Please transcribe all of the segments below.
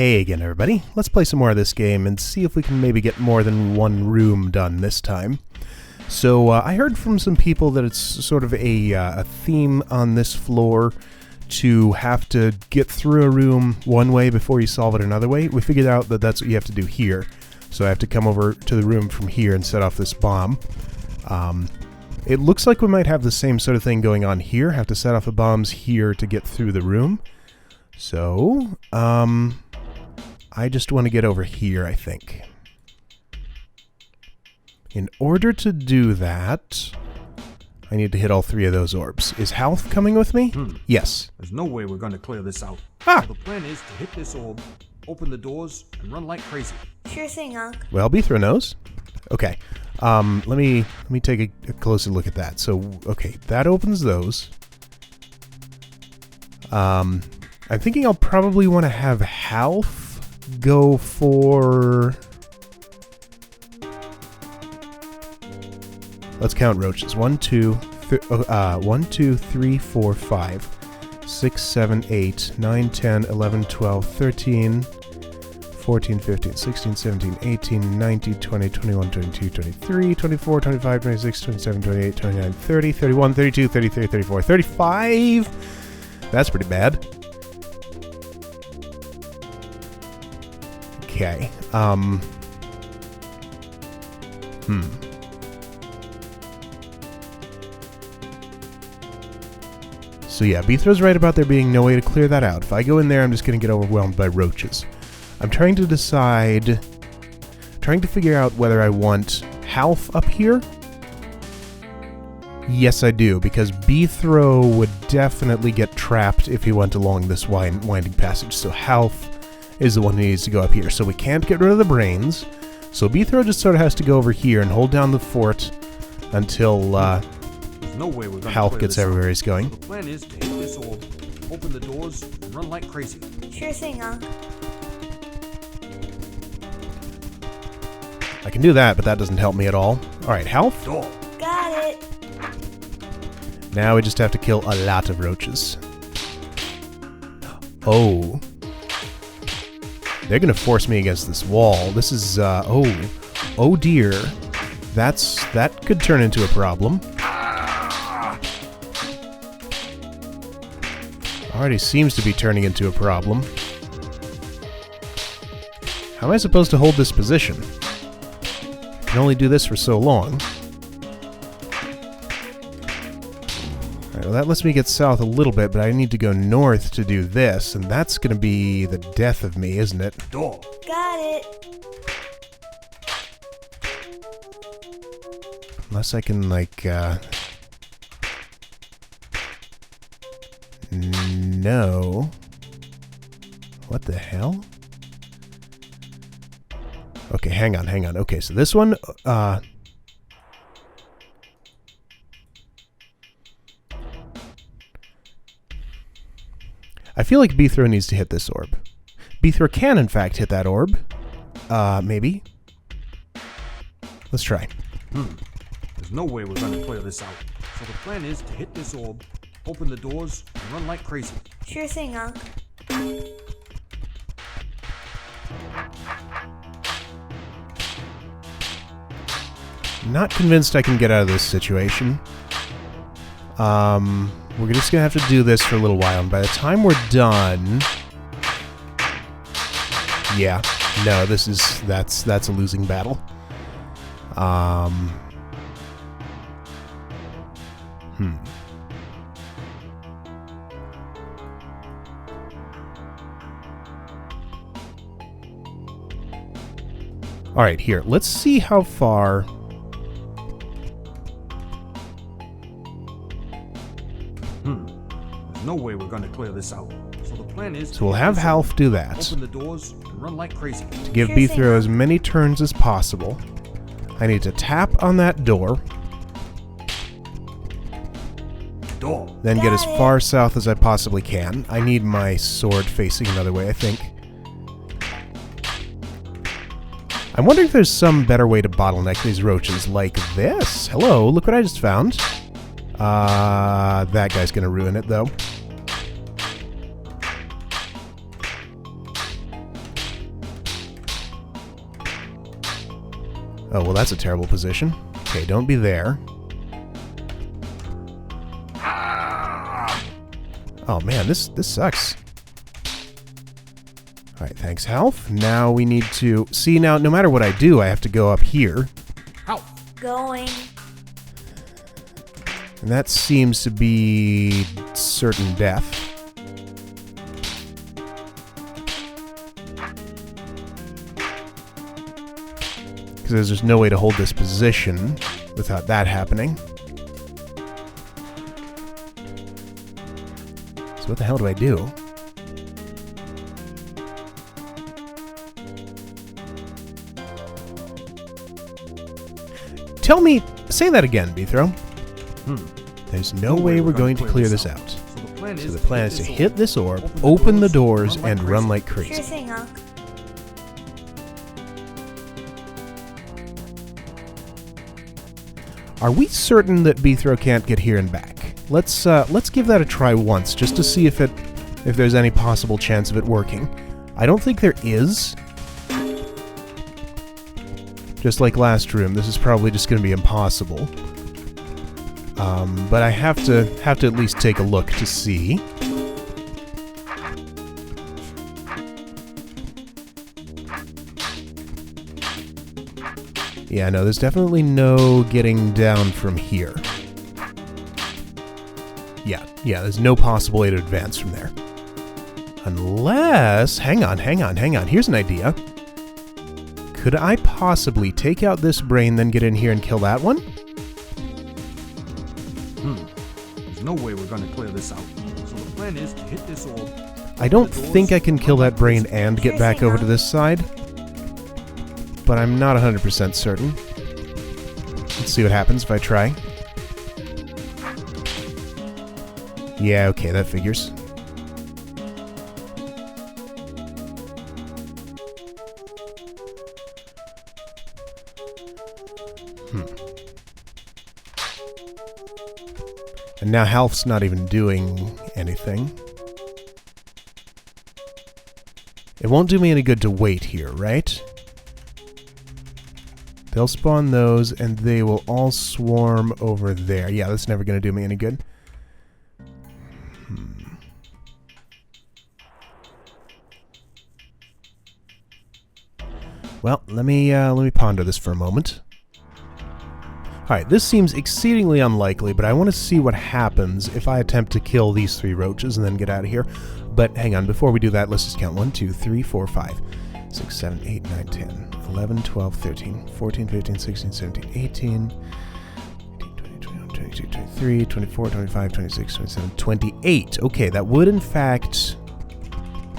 Hey again, everybody. Let's play some more of this game and see if we can maybe get more than one room done this time. So I heard from some people that it's sort of a theme on this floor to have to get through a room one way before you solve it another way. We figured out that that's what you have to do here. So I have to come over to the room from here and set off this bomb. It looks like we might have the same sort of thing going on here. Have to set off the bombs here to get through the room. So, I just want to get over here, I think. In order to do that, I need to hit all three of those orbs. Is Half coming with me? Yes. There's no way we're going to clear this out. Ah! So the plan is to hit this orb, open the doors, and run like crazy. Sure thing, Unc. Well, Bethro knows. Okay. Let me take a closer look at that. So, okay, that opens those. I'm thinking I'll probably want to have Half go for... Let's count roaches. 1, 2, 3, 4, 5, 6, 7, 8, 9, 10, 11, 12, 13, 14, 15, 16, 17, 18, 19, 20, 21, 22, 23, 24, 25, 26, 27, 28, 29, 30, 31, 32, 33, 34, 35. That's pretty bad. Okay. So yeah, Bethro's right about there being no way to clear that out. If I go in there, I'm just going to get overwhelmed by roaches. I'm trying to decide... Trying to figure out whether I want Half up here. Yes, I do, because Bethro would definitely get trapped if he went along this winding passage. So Half is the one who needs to go up here. So we can't get rid of the brains. So Bethro just sort of has to go over here and hold down the fort until No way we're gonna Half clear gets this everywhere out. he's going. So the plan is to hit this orb, open the doors, and run like crazy. Sure thing, Unc. I can do that, but that doesn't help me at all. Alright, Half. Door. Got it. Now we just have to kill a lot of roaches. Oh. They're gonna force me against this wall. This is, oh dear. That could turn into a problem. Already seems to be turning into a problem. How am I supposed to hold this position? I can only do this for so long. Alright, well that lets me get south a little bit, but I need to go north to do this, and that's gonna be the death of me, isn't it? Door. Got it. Unless I can, like, No. What the hell? Okay, hang on. Okay, so this one, I feel like Bethro needs to hit this orb. Bethro can, in fact, hit that orb. Maybe. Let's try. There's no way we're gonna clear this out. So the plan is to hit this orb, open the doors, and run like crazy. Sure thing, Unc. Not convinced I can get out of this situation. We're just gonna have to do this for a little while, and by the time we're done... Yeah, no, that's a losing battle. Alright, here, let's see how far... There's no way we're gonna clear this out. So the plan is So we'll have Half do that, open the doors, and run like crazy. to give Sure thing. Bethro as many turns as possible. I need to tap on that door, Door. then get as Got it. far south as I possibly can. I need my sword facing another way, I think. I'm wondering if there's some better way to bottleneck these roaches, like this. Hello, look what I just found. That guy's gonna ruin it, though. Oh, well, that's a terrible position. Okay, don't be there. Oh, man, this sucks. Alright, thanks, Health. Now we need to... See, now, no matter what I do, I have to go up here. Going. And that seems to be certain death. Because there's just no way to hold this position without that happening. So what the hell do I do? Tell me... Say that again, Bethro. There's no way we're going to clear this out. So the plan is to hit this orb, open the doors, and run like crazy. Sure thing, Unc. Are we certain that Bethro can't get here and back? Let's give that a try once, just to see if there's any possible chance of it working. I don't think there is. Just like last room, this is probably just going to be impossible. But I have to at least take a look to see. Yeah, no, there's definitely no getting down from here. Yeah, there's no possible way to advance from there. Unless... Hang on. Here's an idea. Could I possibly take out this brain, then get in here and kill that one? There's no way we're gonna clear this out. So the plan is to hit this orb. I don't think I can kill that brain and get back over to this side. But I'm not 100% certain. Let's see what happens if I try. Yeah, okay, that figures. And now Half's not even doing anything. It won't do me any good to wait here, right? They'll spawn those, and they will all swarm over there. Yeah, that's never going to do me any good. Well, let me ponder this for a moment. Alright, this seems exceedingly unlikely, but I want to see what happens if I attempt to kill these 3 roaches and then get out of here. But hang on, before we do that, let's just count. 1, 2, 3, 4, 5, 6, 7, 8, 9, 10, 11, 12, 13, 14, 15, 16, 17, 18, 20, 21, 22, 23, 24, 25, 26, 27, 28. Okay, that would in fact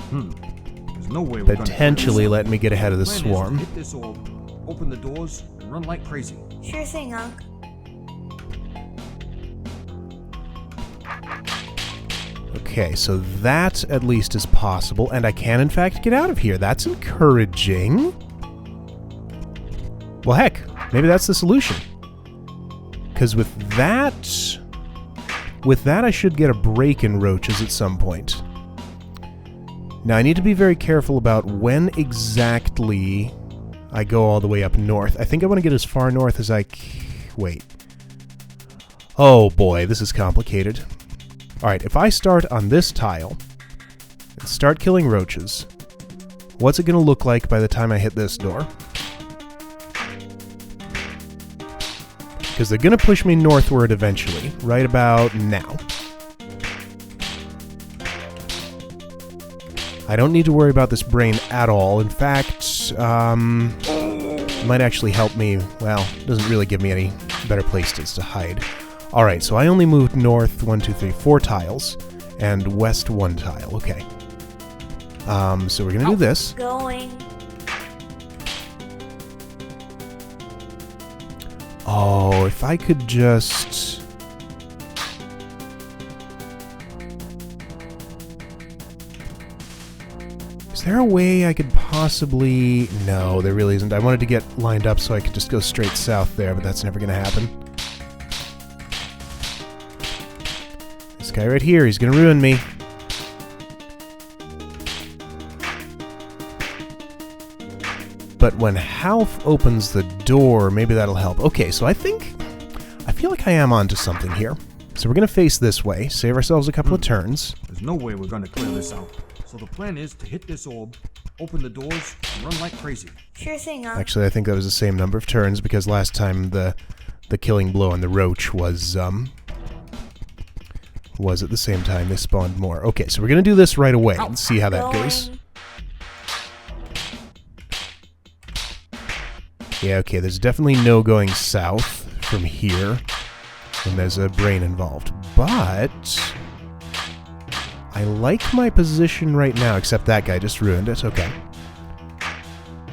There's no way we're potentially let me get ahead of the plan swarm. is to hit this orb, open the doors, and run like crazy. Sure thing, Unc. Okay, so that at least is possible, and I can in fact get out of here. That's encouraging. Well, heck, maybe that's the solution. Because with that I should get a break in roaches at some point. Now, I need to be very careful about when exactly I go all the way up north. I think I want to get as far north as I wait. Oh boy, this is complicated. Alright, if I start on this tile and start killing roaches, what's it going to look like by the time I hit this door? Because they're going to push me northward eventually, right about now. I don't need to worry about this brain at all. In fact, it might actually help me. Well, it doesn't really give me any better places to hide. Alright, so I only moved north 1, 2, 3, 4 tiles, and west 1 tile. Okay. So we're gonna do this. Going. Oh, if I could just... Is there a way I could possibly... No, there really isn't. I wanted to get lined up so I could just go straight south there, but that's never gonna happen. This guy right here, he's gonna ruin me. But when Half opens the door, maybe that'll help. Okay, so I feel like I am onto something here. So we're going to face this way, save ourselves a couple of turns. There's no way we're gonna clear this out. So the plan is to hit this orb, open the doors, and run like crazy. Sure thing, Unc. Actually, I think that was the same number of turns because last time the killing blow on the roach was at the same time they spawned more. Okay, so we're going to do this right away and see how that goes. Going. Yeah, okay, there's definitely no going south from here when there's a brain involved. But I like my position right now, except that guy just ruined it. Okay.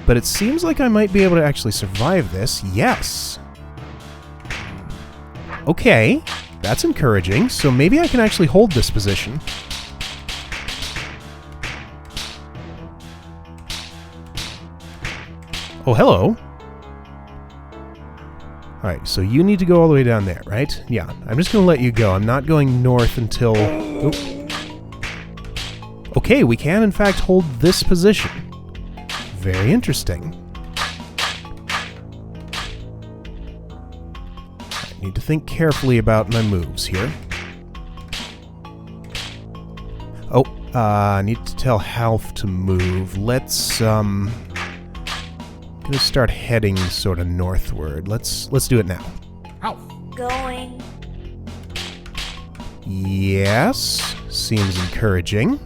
But it seems like I might be able to actually survive this. Yes. Okay, that's encouraging. So maybe I can actually hold this position. Oh, hello. Alright, so you need to go all the way down there, right? Yeah, I'm just going to let you go. I'm not going north until... Oop. Okay, we can in fact hold this position. Very interesting. I need to think carefully about my moves here. Oh, I need to tell Half to move. Let's, gonna start heading sort of northward. Let's do it now. Half. Going. Yes, seems encouraging.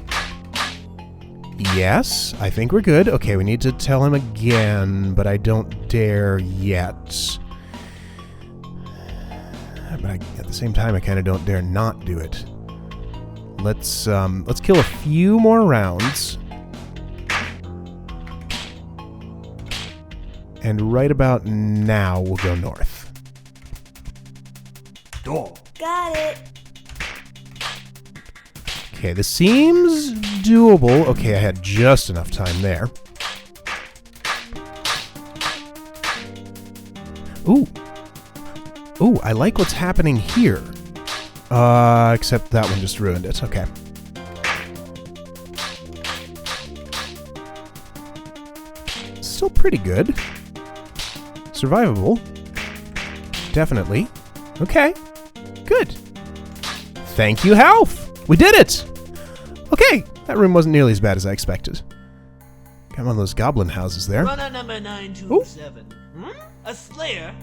Yes, I think we're good. Okay, we need to tell him again, but I don't dare yet. But at the same time, I kind of don't dare not do it. Let's kill a few more rounds. And right about now, we'll go north. Door. Got it. Okay, this seems doable. Okay, I had just enough time there. Ooh. Ooh, I like what's happening here. Except that one just ruined it. Okay. Still pretty good. Survivable. Definitely. Okay. Good. Thank you, Half! We did it! Okay, that room wasn't nearly as bad as I expected. Got one of those goblin houses there. Runner number 927. A slayer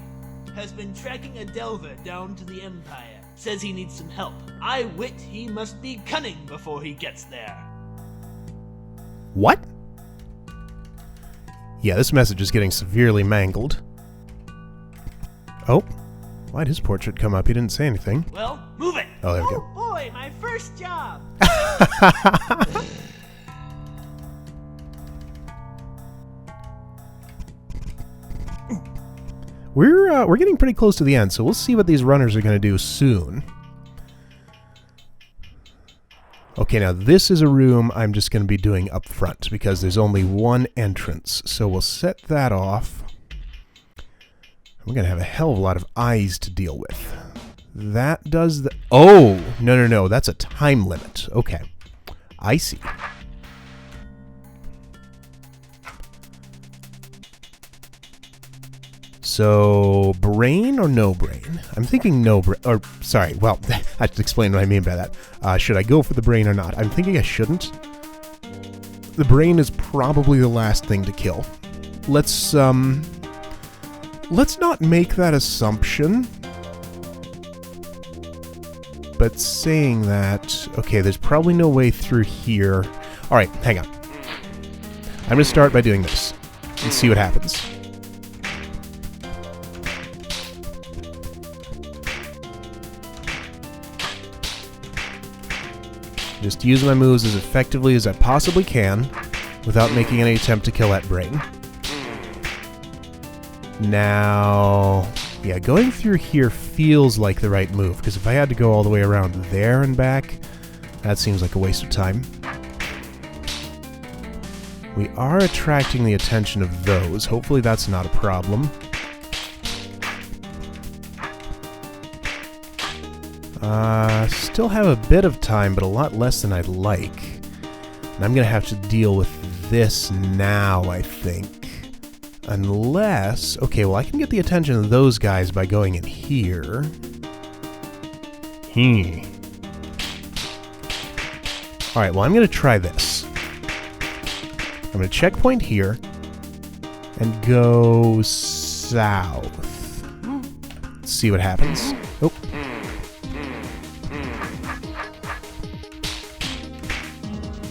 has been tracking a delver down to the Empire. Says he needs some help. I wit he must be cunning before he gets there. What? Yeah, this message is getting severely mangled. Oh, why'd his portrait come up? He didn't say anything. Well, move it! Oh, there we go. Boy, my first job! We're getting pretty close to the end, so we'll see what these runners are going to do soon. Okay, now this is a room I'm just going to be doing up front because there's only one entrance. So we'll set that off. We're going to have a hell of a lot of eyes to deal with. That does the... Oh! No, that's a time limit. Okay. I see. So, brain or no brain? I'm thinking no brain. Or, sorry, well, I have to explain what I mean by that. Should I go for the brain or not? I'm thinking I shouldn't. The brain is probably the last thing to kill. Let's not make that assumption. But saying that, okay, there's probably no way through here. All right, hang on. I'm going to start by doing this and see what happens. Just use my moves as effectively as I possibly can without making any attempt to kill that brain. Now, yeah, going through here feels like the right move, because if I had to go all the way around there and back, that seems like a waste of time. We are attracting the attention of those. Hopefully that's not a problem. Still have a bit of time, but a lot less than I'd like. And I'm going to have to deal with this now, I think. Unless... Okay, well, I can get the attention of those guys by going in here. Alright, well, I'm going to try this. I'm going to checkpoint here and go south. Let's see what happens. Oh.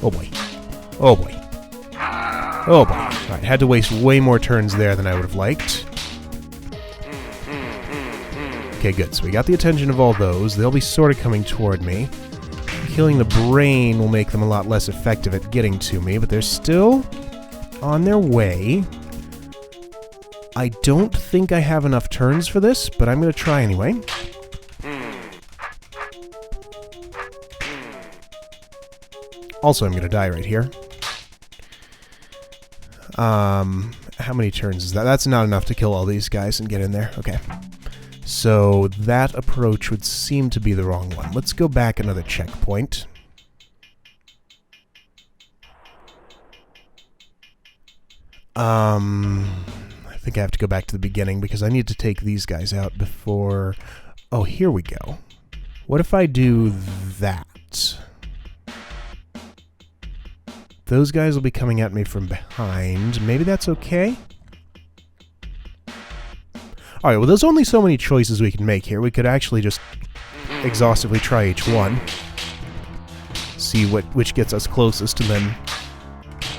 Oh boy. Oh boy. Oh boy. Alright, had to waste way more turns there than I would have liked. Okay, good. So we got the attention of all those. They'll be sort of coming toward me. Killing the brain will make them a lot less effective at getting to me, but they're still on their way. I don't think I have enough turns for this, but I'm going to try anyway. Also, I'm going to die right here. How many turns is that? That's not enough to kill all these guys and get in there. Okay. So that approach would seem to be the wrong one. Let's go back another checkpoint. I think I have to go back to the beginning because I need to take these guys out before... Oh, here we go. What if I do that? Those guys will be coming at me from behind. Maybe that's okay? Alright, well there's only so many choices we can make here. We could actually just exhaustively try each one. See which gets us closest and then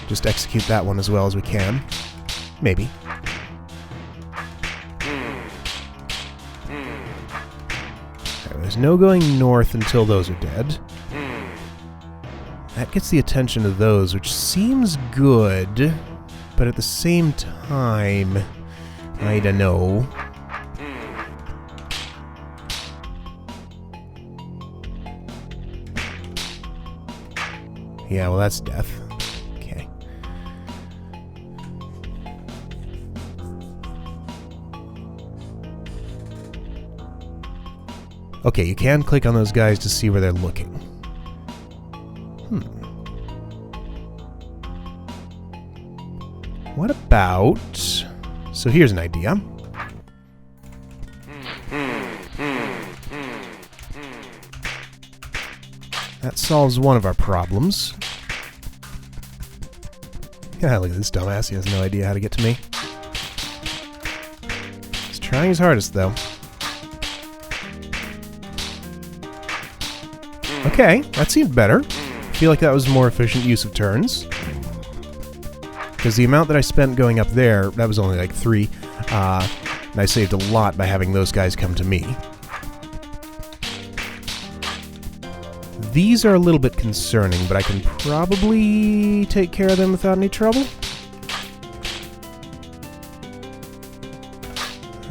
just execute that one as well as we can. Maybe. Okay, there's no going north until those are dead. That gets the attention of those, which seems good, but at the same time, I don't know. Yeah, well, that's death. Okay. Okay, you can click on those guys to see where they're looking. What about... So here's an idea. That solves one of our problems. Yeah, look at this dumbass. He has no idea how to get to me. He's trying his hardest, though. Okay, that seemed better. I feel like that was a more efficient use of turns. Because the amount that I spent going up there, that was only like 3. And I saved a lot by having those guys come to me. These are a little bit concerning, but I can probably take care of them without any trouble.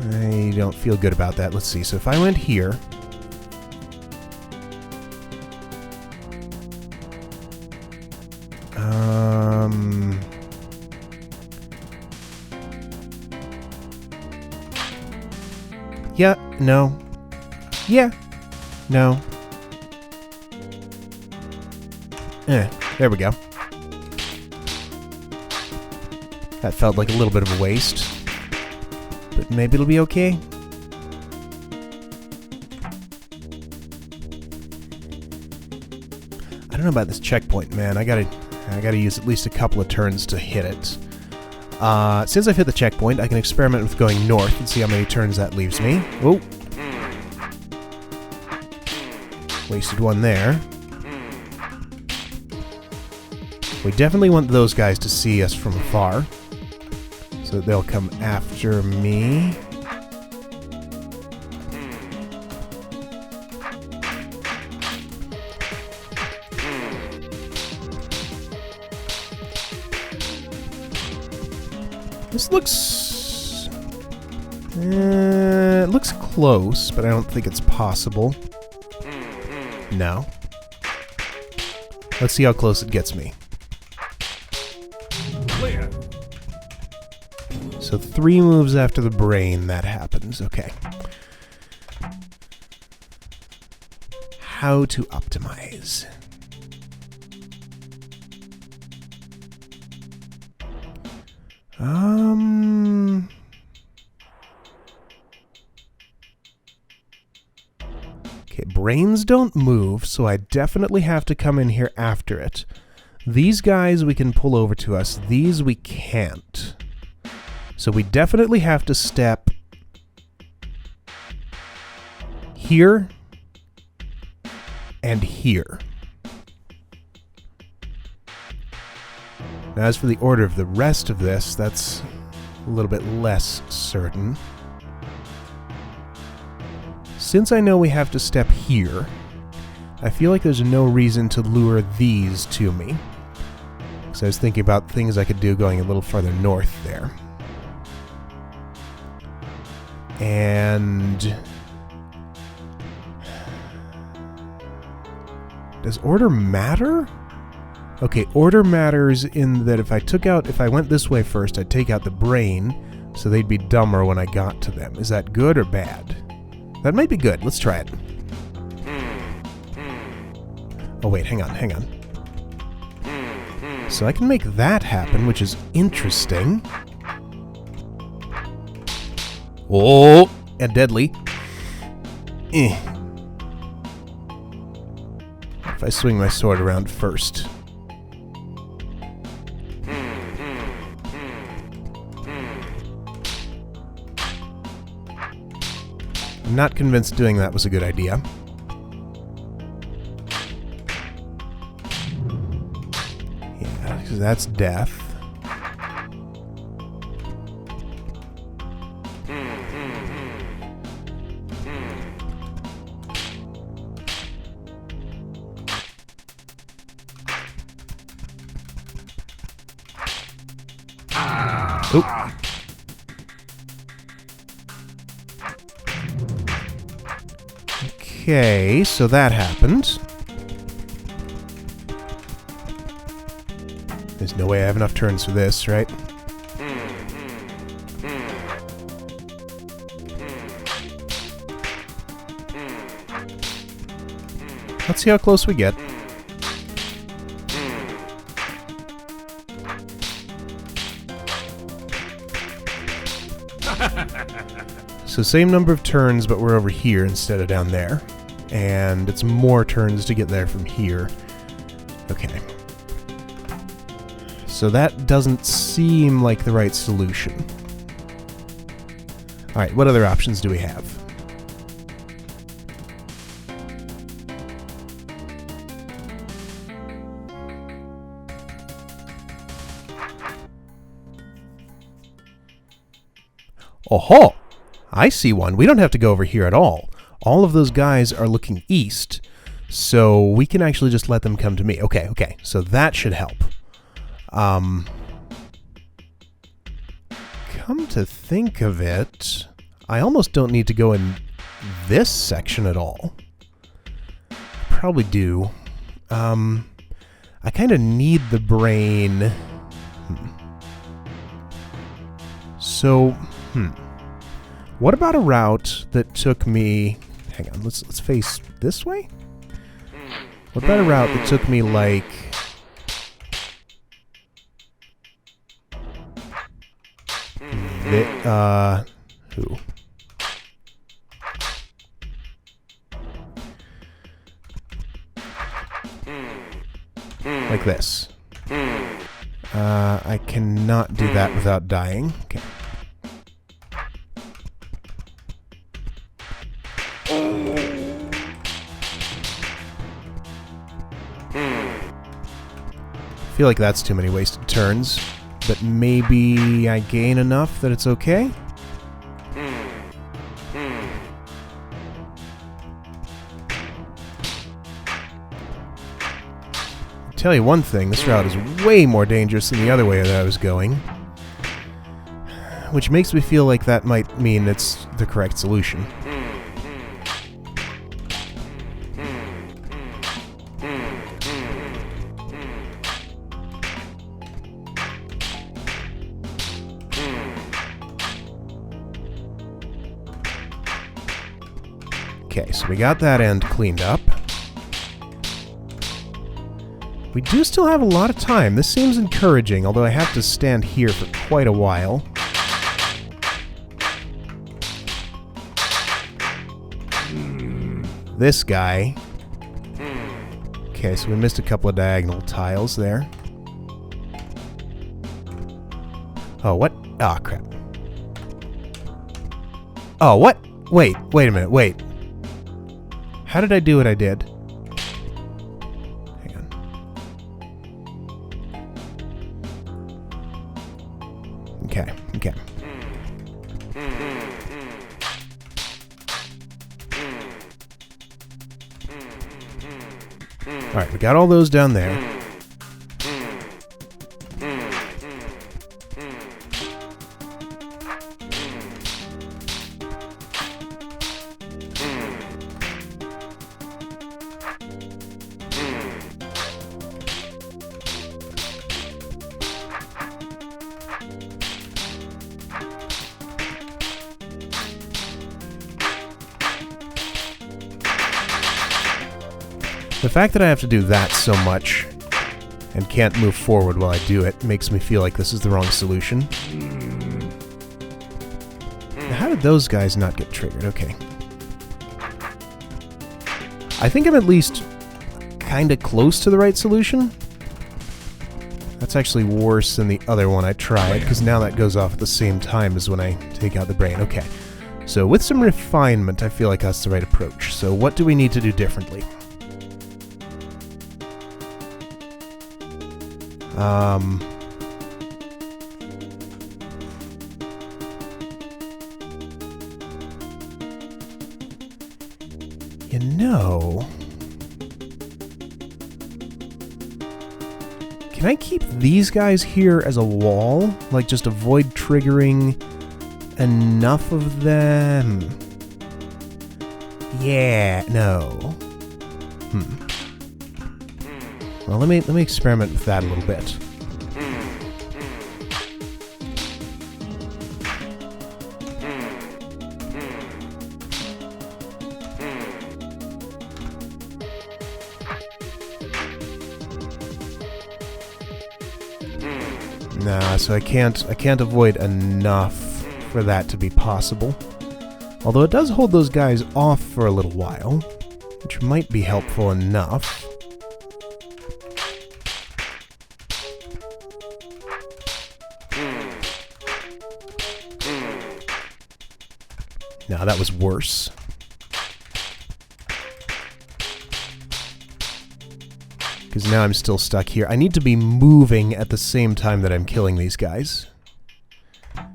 I don't feel good about that. Let's see. So if I went here... Yeah, no. Yeah, no. There we go. That felt like a little bit of a waste. But maybe it'll be okay. I don't know about this checkpoint, man. I gotta use at least a couple of turns to hit it. Since I've hit the checkpoint, I can experiment with going north and see how many turns that leaves me. Oh! Wasted one there. We definitely want those guys to see us from afar, so that they'll come after me. This looks... it looks close, but I don't think it's possible. No. Let's see how close it gets me. Clear. So 3 moves after the brain, that happens. Okay. How to optimize. brains don't move, so I definitely have to come in here after it. These guys we can pull over to us. These we can't. So we definitely have to step here and here. Now, as for the order of the rest of this, that's a little bit less certain. Since I know we have to step here, I feel like there's no reason to lure these to me. So I was thinking about things I could do going a little farther north there. And does order matter? Okay, order matters in that if I went this way first, I'd take out the brain, so they'd be dumber when I got to them. Is that good or bad? That might be good. Let's try it. Oh wait, hang on. So I can make that happen, which is interesting. Oh, and deadly. If I swing my sword around first. I'm not convinced doing that was a good idea. Yeah, because that's death. Oop. Okay, so that happened. There's no way I have enough turns for this, right? Let's see how close we get. So same number of turns, but we're over here instead of down there. And it's more turns to get there from here. Okay. So that doesn't seem like the right solution. Alright, what other options do we have? Oh-ho! I see one. We don't have to go over here at all. All of those guys are looking east, so we can actually just let them come to me. Okay, so that should help. Come to think of it, I almost don't need to go in this section at all. Probably do. I kind of need the brain. So, what about a route that took me... Hang on, let's face this way? What about a route that took me, like... Who? Like this. I cannot do that without dying. Okay. I feel like that's too many wasted turns, but maybe I gain enough that it's okay? I'll tell you one thing, this route is way more dangerous than the other way that I was going. Which makes me feel like that might mean it's the correct solution. Okay, so we got that end cleaned up. We do still have a lot of time. This seems encouraging, although I have to stand here for quite a while. This guy. Okay, so we missed a couple of diagonal tiles there. Oh, what? Oh, crap. Oh, what? Wait a minute, wait. How did I do what I did? Hang on. Okay. Alright, we got all those down there. The fact that I have to do that so much and can't move forward while I do it makes me feel like this is the wrong solution. Now, how did those guys not get triggered? Okay. I think I'm at least kind of close to the right solution. That's actually worse than the other one I tried, because now that goes off at the same time as when I take out the brain. Okay. So with some refinement, I feel like that's the right approach. So what do we need to do differently? You know... Can I keep these guys here as a wall? Like, just avoid triggering enough of them? Yeah, no. Well, let me experiment with that a little bit. Nah, so I can't avoid enough for that to be possible. Although it does hold those guys off for a little while, which might be helpful enough. No, that was worse. Because now I'm still stuck here. I need to be moving at the same time that I'm killing these guys.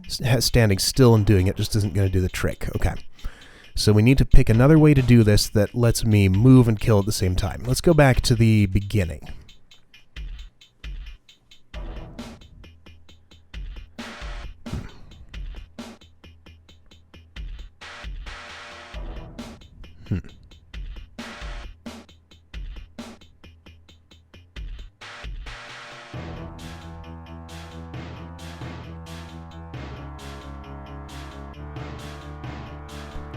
Standing still and doing it just isn't going to do the trick. Okay. So we need to pick another way to do this that lets me move and kill at the same time. Let's go back to the beginning.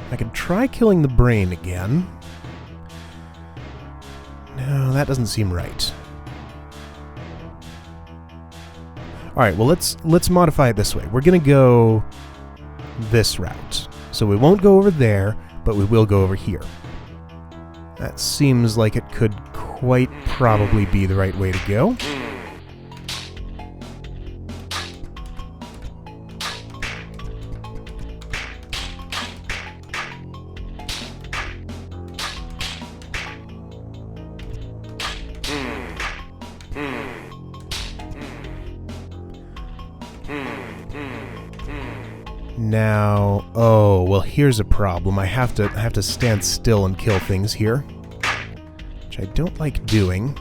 I could try killing the brain again. No, that doesn't seem right. Alright, well let's modify it this way. We're gonna go this route. So we won't go over there, but we will go over here. That seems like it could quite probably be the right way to go. Now, oh, well here's a problem. I have to stand still and kill things here, which I don't like doing.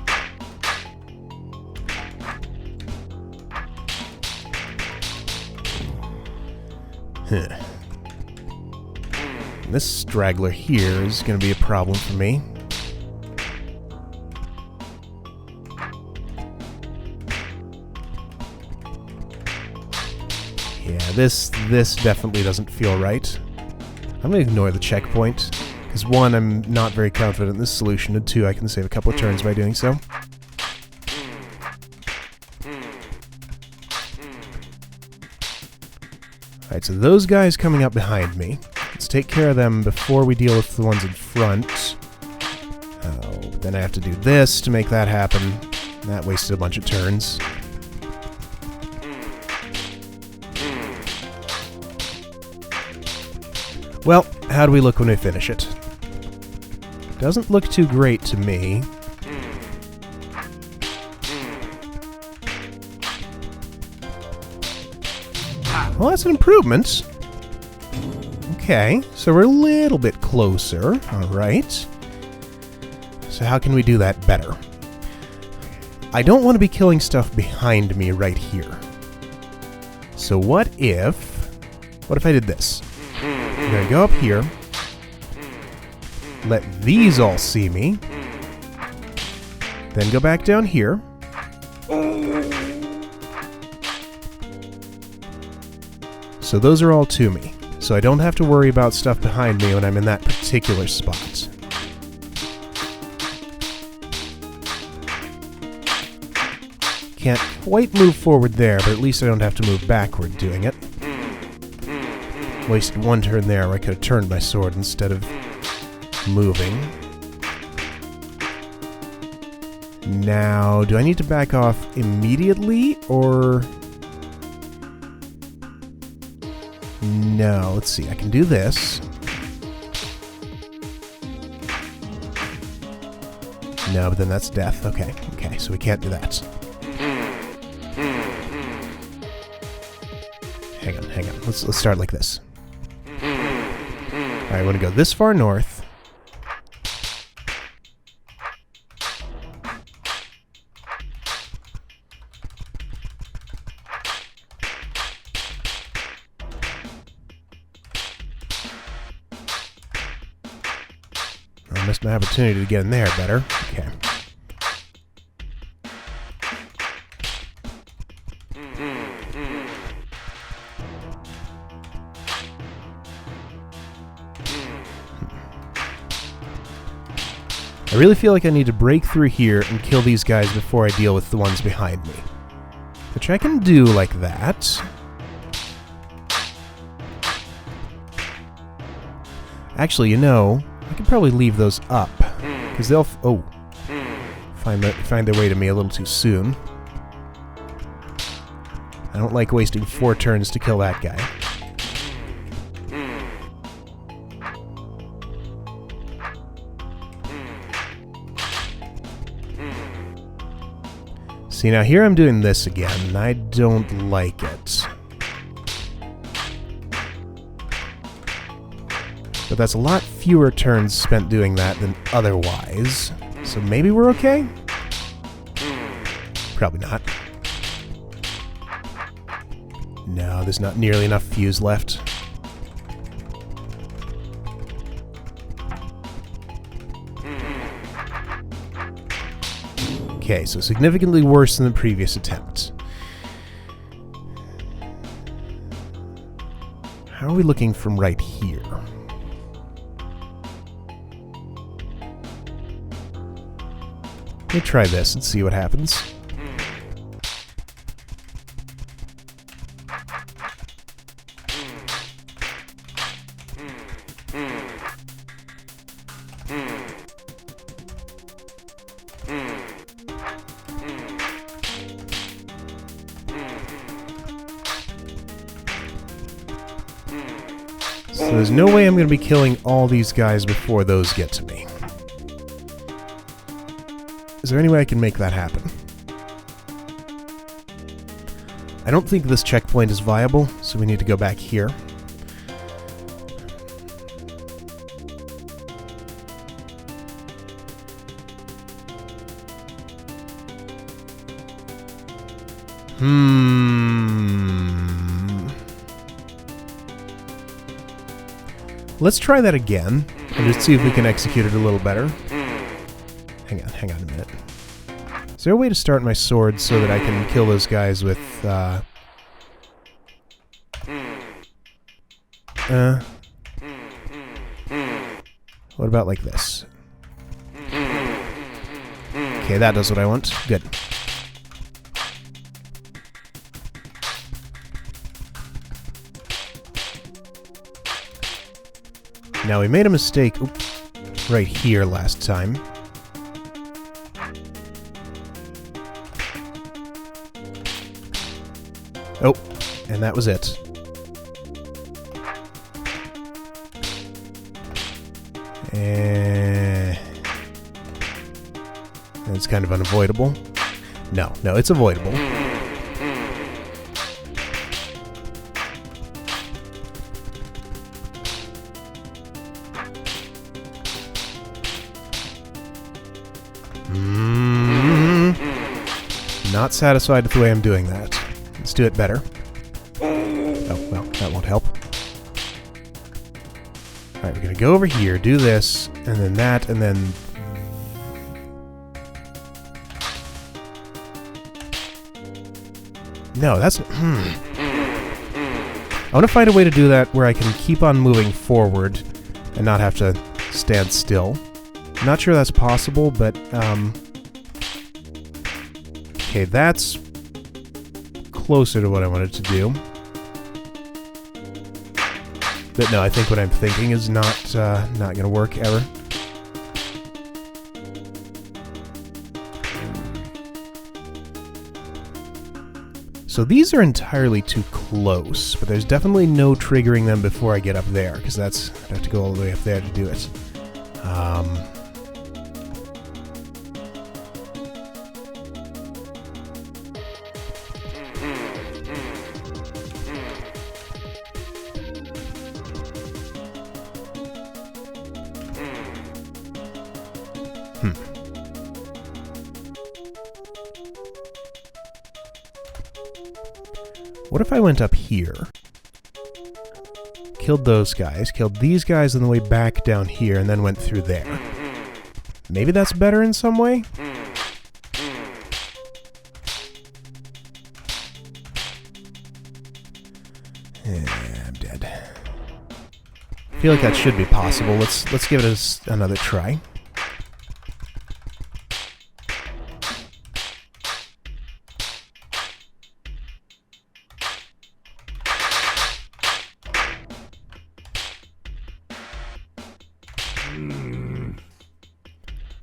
This straggler here is going to be a problem for me. Yeah, this definitely doesn't feel right. I'm going to ignore the checkpoint, because one, I'm not very confident in this solution, and two, I can save a couple of turns by doing so. Alright, so those guys coming up behind me. Let's take care of them before we deal with the ones in front. Oh, but then I have to do this to make that happen. That wasted a bunch of turns. Well, how do we look when we finish it? Doesn't look too great to me. Well, that's an improvement. Okay, so we're a little bit closer. Alright. So how can we do that better? I don't want to be killing stuff behind me right here. So what if I did this? I'm going to go up here. Let these all see me. Then go back down here. So those are all to me. So I don't have to worry about stuff behind me when I'm in that particular spot. Can't quite move forward there, but at least I don't have to move backward doing it. Wasted one turn there where I could have turned my sword instead of moving. Now, do I need to back off immediately, or... No, let's see, I can do this. No, but then that's death. Okay, so we can't do that. Hang on. Let's start like this. Alright, I want to go this far north. I missed my opportunity to get in there better. Okay. I really feel like I need to break through here and kill these guys before I deal with the ones behind me. Which I can do like that. Actually, you know, I could probably leave those up, because they'll find their way to me a little too soon. I don't like wasting 4 turns to kill that guy. See, now here I'm doing this again, and I don't like it. But that's a lot fewer turns spent doing that than otherwise. So maybe we're okay? Probably not. No, there's not nearly enough fuse left. Okay, so significantly worse than the previous attempt. How are we looking from right here? Let me try this and see what happens. So there's no way I'm going to be killing all these guys before those get to me. Is there any way I can make that happen? I don't think this checkpoint is viable, so we need to go back here. Let's try that again, and just see if we can execute it a little better. Hang on a minute. Is there a way to start my sword so that I can kill those guys with, what about like this? Okay, that does what I want. Good. Now, we made a mistake right here last time. Oh, and that was it. And it's kind of unavoidable. No, it's avoidable. Not satisfied with the way I'm doing that. Let's do it better. Oh, well, that won't help. Alright, we're gonna go over here, do this, and then that, and then... No, that's... I want to find a way to do that where I can keep on moving forward and not have to stand still. I'm not sure that's possible, but, okay, that's closer to what I wanted to do. But no, I think what I'm thinking is not going to work ever. So these are entirely too close, but there's definitely no triggering them before I get up there, because I'd have to go all the way up there to do it. What if I went up here? Killed those guys, killed these guys on the way back down here, and then went through there. Maybe that's better in some way? I'm dead. I feel like that should be possible. Let's give it another try.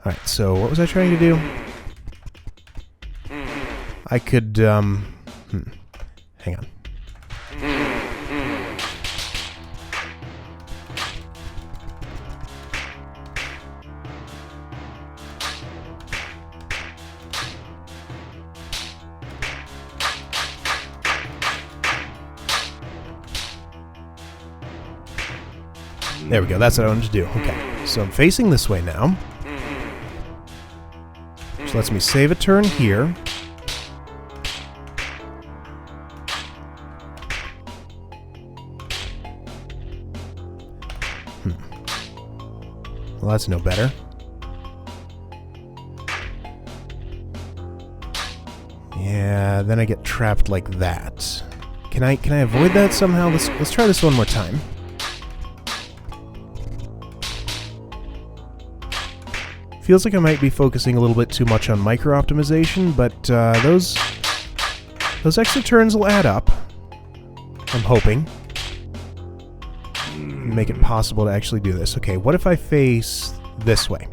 Alright, so what was I trying to do? I could, hang on. There we go, that's what I wanted to do. Okay, so I'm facing this way now. Which lets me save a turn here. Well, that's no better. Yeah, then I get trapped like that. Can I avoid that somehow? Let's try this one more time. Feels like I might be focusing a little bit too much on micro-optimization, but those extra turns will add up. I'm hoping. Make it possible to actually do this. Okay, what if I face this way?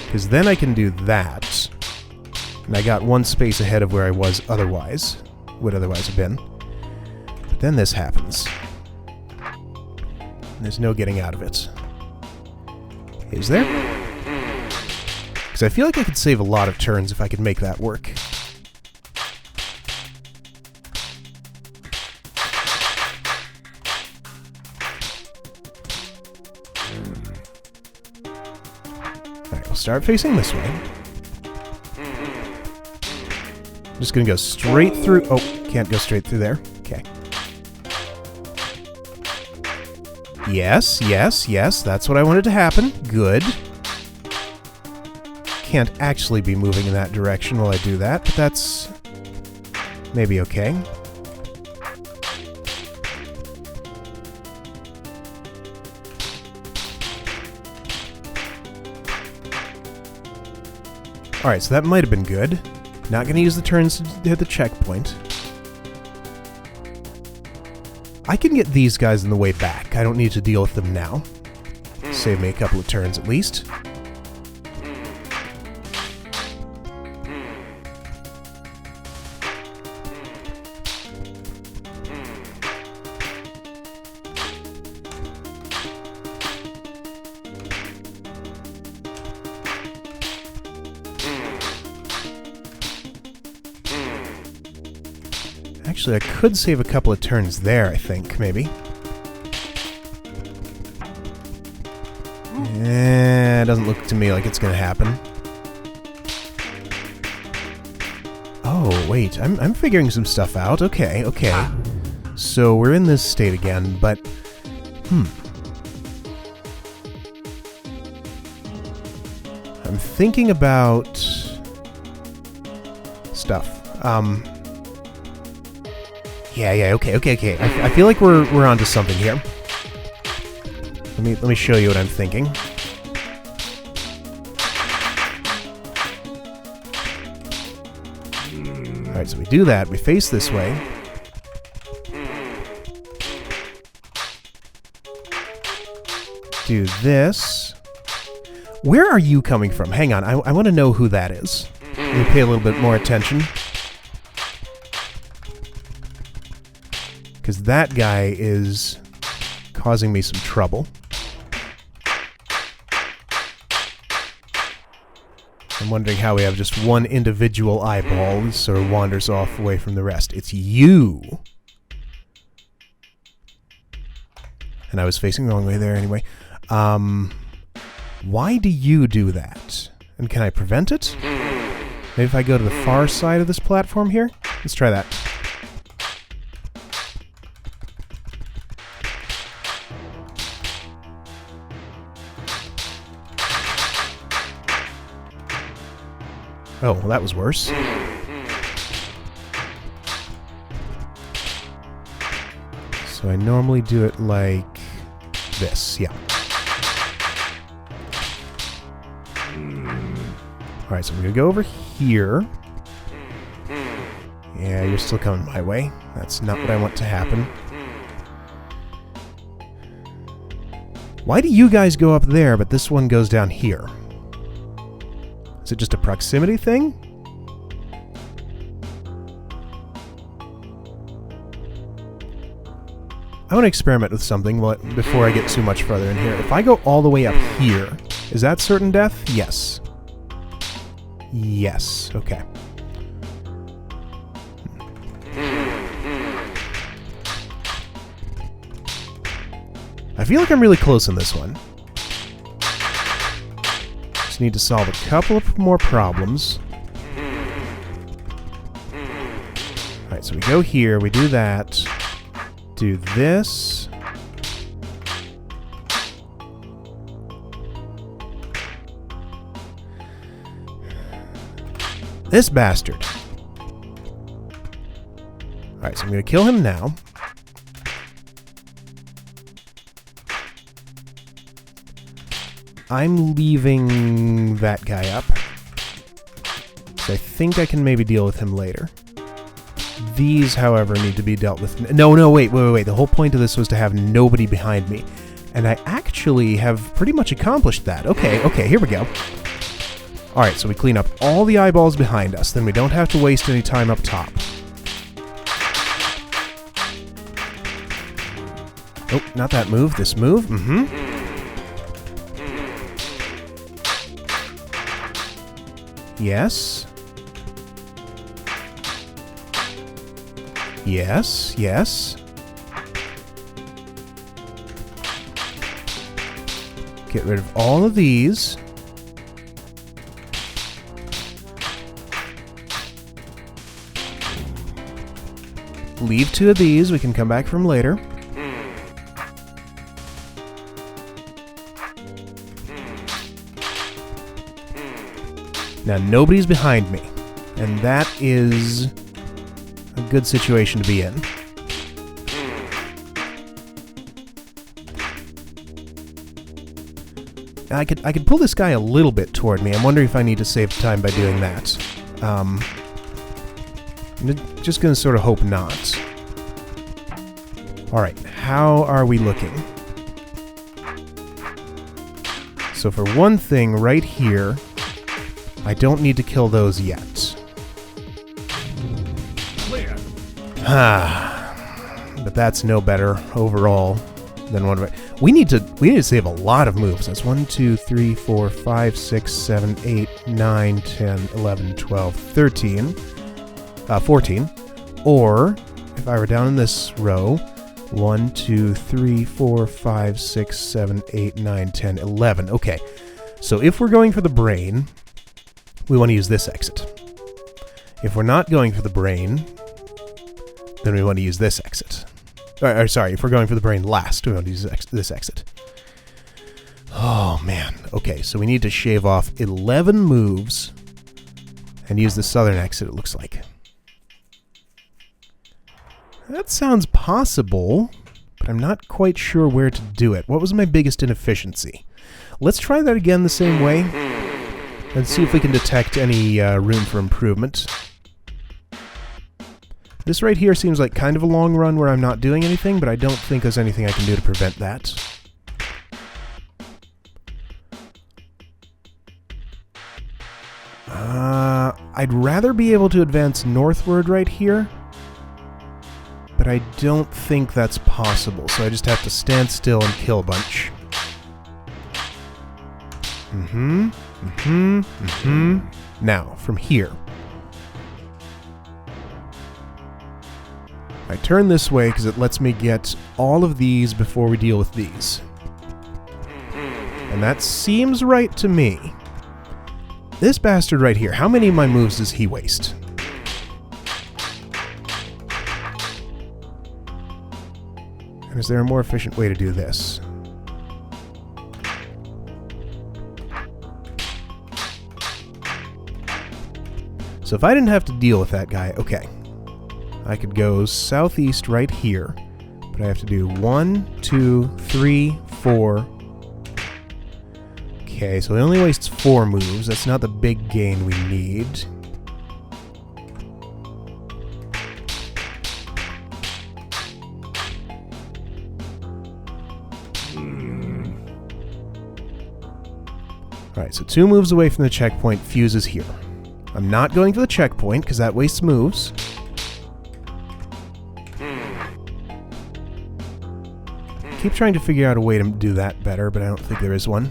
Because then I can do that. And I got one space ahead of where I was otherwise. Would otherwise have been. But then this happens. There's no getting out of it. Is there? Because I feel like I could save a lot of turns if I could make that work. Alright, we'll start facing this way. I'm just gonna go straight through... Oh, can't go straight through there. Okay. Yes, yes, yes, that's what I wanted to happen. Good. Can't actually be moving in that direction while I do that, but that's maybe okay. Alright, so that might have been good. Not going to use the turns to hit the checkpoint. I can get these guys on the way back. I don't need to deal with them now. Save me a couple of turns at least. Actually, I could save a couple of turns there, I think, maybe. It doesn't look to me like it's going to happen. Oh, wait. I'm figuring some stuff out. Okay, okay. So we're in this state again, but... I'm thinking about... stuff. Yeah, okay. I feel like we're onto something here. Let me show you what I'm thinking. Alright, so we do that. We face this way. Do this. Where are you coming from? Hang on, I want to know who that is. Let me pay a little bit more attention. Because that guy is causing me some trouble. I'm wondering how we have just one individual eyeball that sort of wanders off away from the rest. It's you! And I was facing the wrong way there anyway. Why do you do that? And can I prevent it? Maybe if I go to the far side of this platform here? Let's try that. Oh, well, that was worse. So I normally do it like this, yeah. Alright, so I'm gonna go over here. Yeah, you're still coming my way. That's not what I want to happen. Why do you guys go up there, but this one goes down here? Is it just a proximity thing? I want to experiment with something before I get too much further in here. If I go all the way up here, is that certain death? Yes. Yes, okay. I feel like I'm really close in this one. Just need to solve a couple of more problems. Alright, so we go here, we do that. Do this. This bastard. Alright, so I'm going to kill him now. I'm leaving that guy up. So I think I can maybe deal with him later. These, however, need to be dealt with... No, wait. The whole point of this was to have nobody behind me. And I actually have pretty much accomplished that. Okay, here we go. Alright, so we clean up all the eyeballs behind us. Then we don't have to waste any time up top. Oh, not that move. This move. Yes. Yes. Get rid of all of these. Leave 2 of these. We can come back from later. Now, nobody's behind me. And that is a good situation to be in. I could pull this guy a little bit toward me. I'm wondering if I need to save time by doing that. I'm just going to sort of hope not. Alright, how are we looking? So for one thing, right here, I don't need to kill those yet. But that's no better overall than one of it. We need to save a lot of moves. That's 1, 2, 3, 4, 5, 6, 7, 8, 9, 10, 11, 12, 13, 14. Or if I were down in this row, 1, 2, 3, 4, 5, 6, 7, 8, 9, 10, 11. Okay, so if we're going for the brain, we want to use this exit. If we're not going for the brain, then we want to use this exit. Or sorry, if we're going for the brain last, we want to use this exit. Oh, man. Okay, so we need to shave off 11 moves and use the southern exit, it looks like. That sounds possible, but I'm not quite sure where to do it. What was my biggest inefficiency? Let's try that again the same way and see if we can detect any room for improvement. This right here seems like kind of a long run where I'm not doing anything, but I don't think there's anything I can do to prevent that. I'd rather be able to advance northward right here, but I don't think that's possible, so I just have to stand still and kill a bunch. Now, from here. I turn this way because it lets me get all of these before we deal with these. And that seems right to me. This bastard right here, how many of my moves does he waste? And is there a more efficient way to do this? So if I didn't have to deal with that guy, okay. I could go southeast right here, but I have to do 1, 2, 3, 4. Okay, so he only wastes 4 moves. That's not the big gain we need. Alright, so 2 moves away from the checkpoint, Fuse is here. I'm not going for the checkpoint, because that wastes moves. Keep trying to figure out a way to do that better, but I don't think there is one.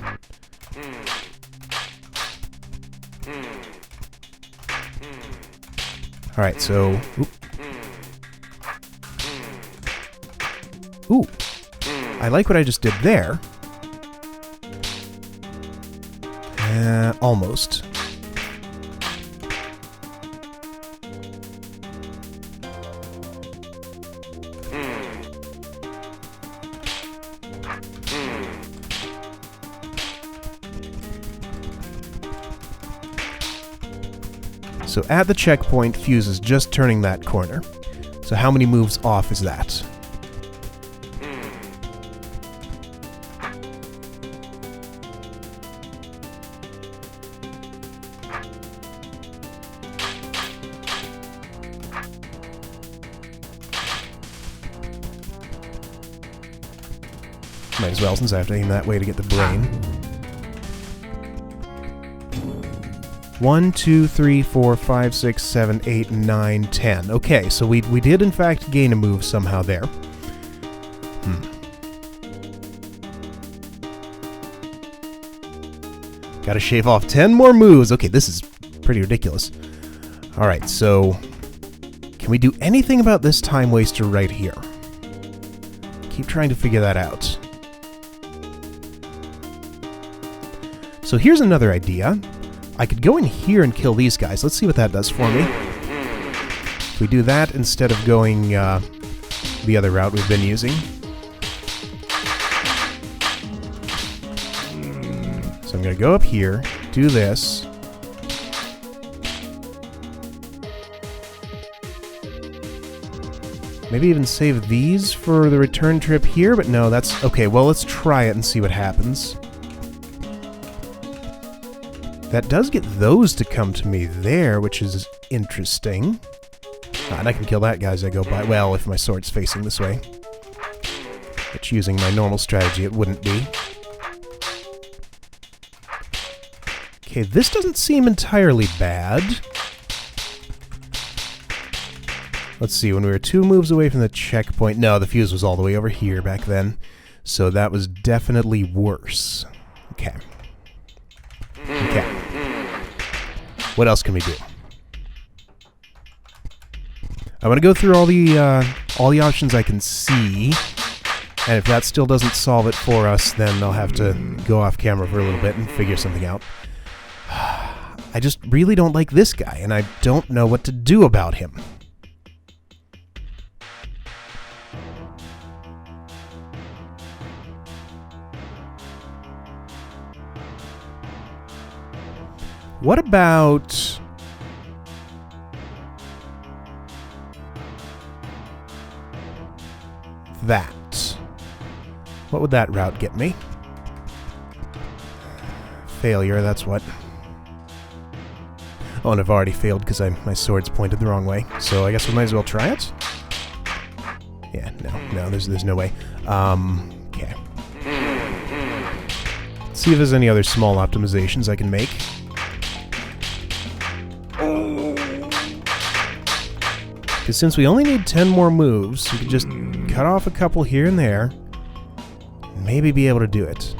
Alright, so... Ooh. I like what I just did there. Almost. So at the checkpoint, Fuse is just turning that corner. So how many moves off is that? Might as well, since I have to aim that way to get the brain. 1, 2, 3, 4, 5, 6, 7, 8, 9, 10. Okay, so we did in fact gain a move somehow there. Gotta shave off 10 more moves. Okay, this is pretty ridiculous. Alright, so... can we do anything about this time waster right here? Keep trying to figure that out. So here's another idea. I could go in here and kill these guys. Let's see what that does for me. If we do that instead of going the other route we've been using. So I'm going to go up here, do this. Maybe even save these for the return trip here, but no, that's... okay, well, let's try it and see what happens. That does get those to come to me there, which is interesting. And I can kill that guy as I go by. Well, if my sword's facing this way. Which, using my normal strategy, it wouldn't be. Okay, this doesn't seem entirely bad. Let's see, when we were 2 moves away from the checkpoint... no, the fuse was all the way over here back then. So that was definitely worse. Okay. Okay. What else can we do? I want to go through all the options I can see, and if that still doesn't solve it for us, then I'll have to go off camera for a little bit and figure something out. I just really don't like this guy, and I don't know what to do about him. What about... that? What would that route get me? Failure, that's what. Oh, and I've already failed because my sword's pointed the wrong way. So I guess we might as well try it? Yeah, no, there's no way. Okay. Let's see if there's any other small optimizations I can make. Because since we only need 10 more moves, we could just cut off a couple here and there, and maybe be able to do it.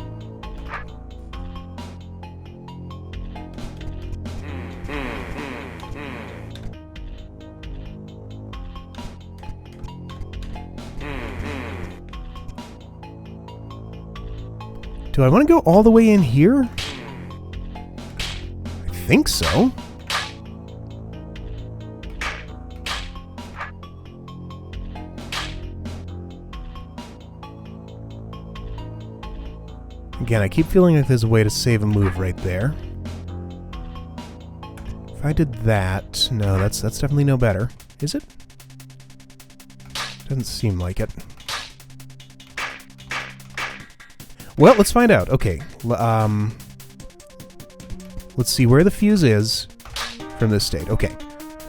Do I want to go all the way in here? I think so. Again, I keep feeling like there's a way to save a move right there. If I did that... No, that's definitely no better. Is it? Doesn't seem like it. Well, let's find out. Okay. Let's see where the fuse is from this state. Okay.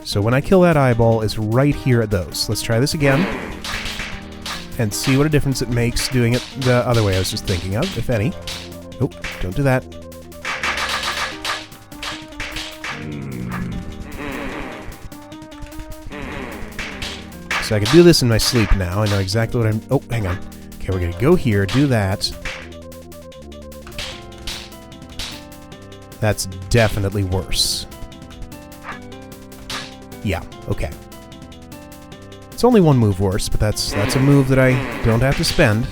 So when I kill that eyeball, it's right here at those. Let's try this again. And see what a difference it makes doing it the other way I was just thinking of, if any. Oh, don't do that. So I can do this in my sleep now. I know exactly what I'm... Oh, hang on. Okay, we're going to go here, do that. That's definitely worse. Yeah, okay. It's only one move worse, but that's a move that I don't have to spend.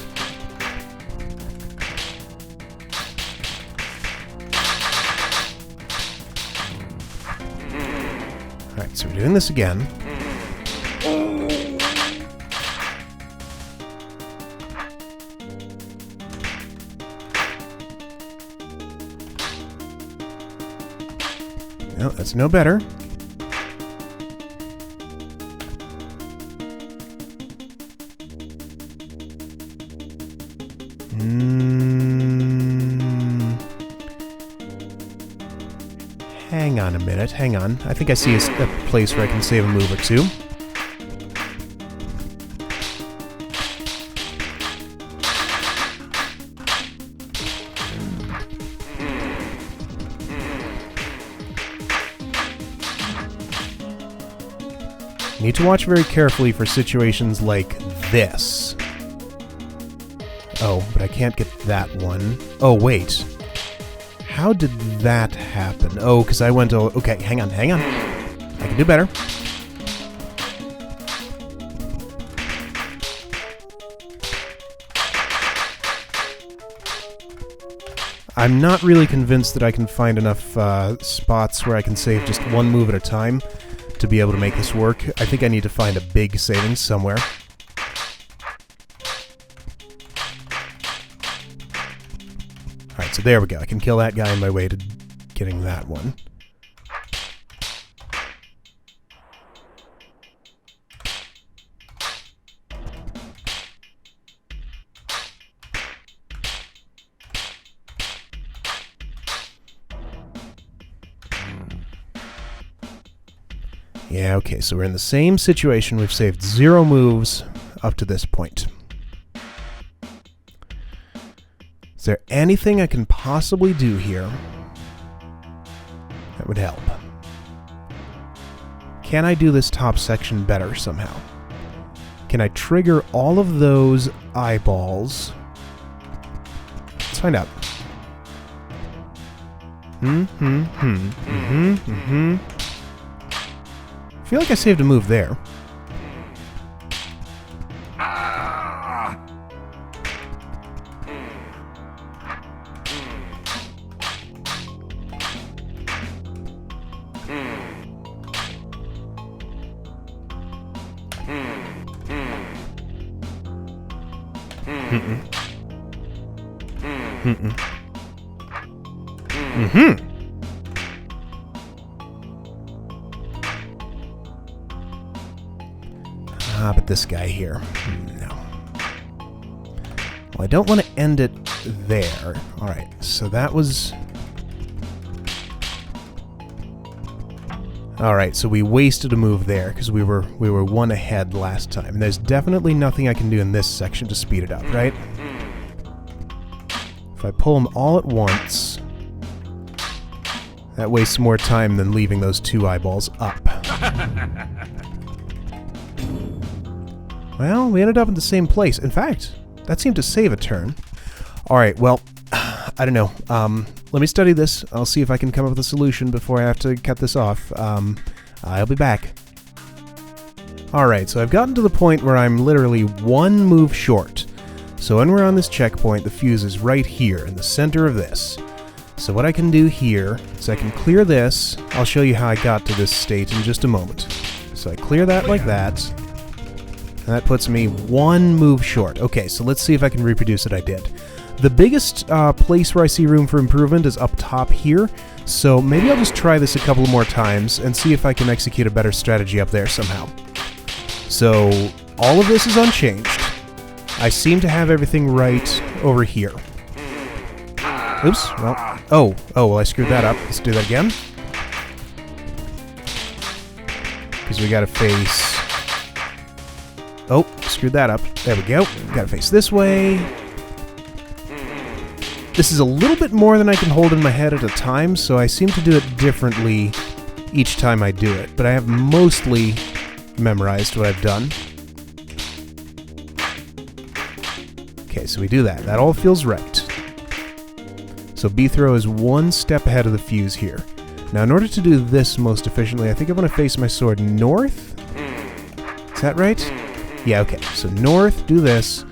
Alright, so we're doing this again. No, that's no better. Hang on a minute, hang on. I think I see a place where I can save a move or two. Need to watch very carefully for situations like this. Oh, but I can't get that one. Oh, wait. How did that happen? Oh, because I went to... Okay, hang on. I can do better. I'm not really convinced that I can find enough spots where I can save just one move at a time to be able to make this work. I think I need to find a big savings somewhere. Alright, so there we go. I can kill that guy on my way to getting that one. Yeah, okay, so we're in the same situation. We've saved 0 moves up to this point. Is there anything I can possibly do here that would help? Can I do this top section better somehow? Can I trigger all of those eyeballs? Let's find out. I feel like I saved a move there. Ah, but this guy here. No. Well, I don't want to end it there. Alright, so that was... Alright, so we wasted a move there, because we were one ahead last time. And there's definitely nothing I can do in this section to speed it up, right? If I pull them all at once... That wastes more time than leaving those 2 eyeballs up. Well, we ended up in the same place. In fact, that seemed to save a turn. Alright, well, I don't know. Let me study this. I'll see if I can come up with a solution before I have to cut this off. I'll be back. Alright, so I've gotten to the point where I'm literally 1 move short. So when we're on this checkpoint, the fuse is right here, in the center of this. So what I can do here is I can clear this. I'll show you how I got to this state in just a moment. So I clear that like that. And that puts me 1 move short. Okay, so let's see if I can reproduce it. I did. The biggest place where I see room for improvement is up top here, so maybe I'll just try this a couple more times and see if I can execute a better strategy up there somehow. So, all of this is unchanged. I seem to have everything right over here. Oops, well, oh, well I screwed that up. Let's do that again. Because we gotta face... Oh, screwed that up. There we go. Gotta face this way. This is a little bit more than I can hold in my head at a time, so I seem to do it differently each time I do it, but I have mostly memorized what I've done. Okay, so we do that. That all feels right. So B-throw is 1 step ahead of the fuse here. Now, in order to do this most efficiently, I think I want to face my sword north. Is that right? Yeah, okay. So north, do this.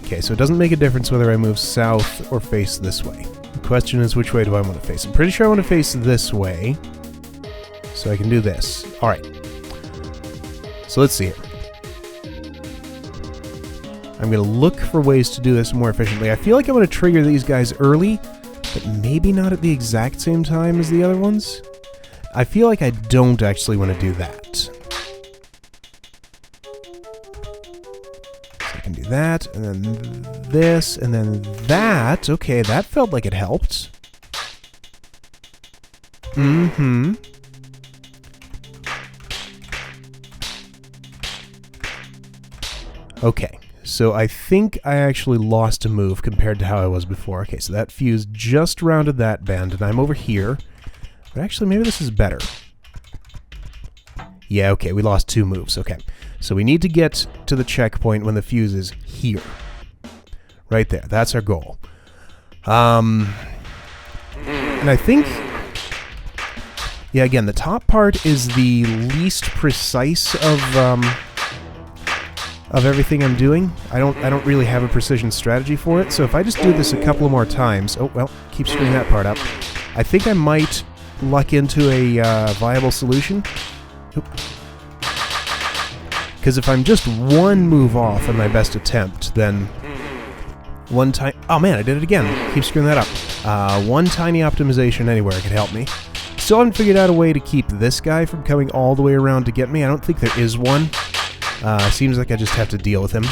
Okay, so it doesn't make a difference whether I move south or face this way. The question is, which way do I want to face? I'm pretty sure I want to face this way. So I can do this. Alright. So let's see here. I'm going to look for ways to do this more efficiently. I feel like I want to trigger these guys early, but maybe not at the exact same time as the other ones. I feel like I don't actually want to do that. So I can do that, and then this, and then that. Okay, that felt like it helped. Mm-hmm. Okay. So I think I actually lost a move compared to how I was before. Okay, so that fuse just rounded that bend, and I'm over here. But actually, maybe this is better. Yeah, okay, we lost 2 moves. Okay, so we need to get to the checkpoint when the fuse is here. Right there. That's our goal. And I think... Yeah, again, the top part is the least precise of everything I'm doing. I don't really have a precision strategy for it, so if I just do this a couple more times... Oh, well, keep screwing that part up. I think I might luck into a viable solution. Because if I'm just 1 move off on my best attempt, then... one time... Oh man, I did it again. Keep screwing that up. 1 tiny optimization anywhere could help me. Still haven't figured out a way to keep this guy from coming all the way around to get me. I don't think there is one. Seems like I just have to deal with him.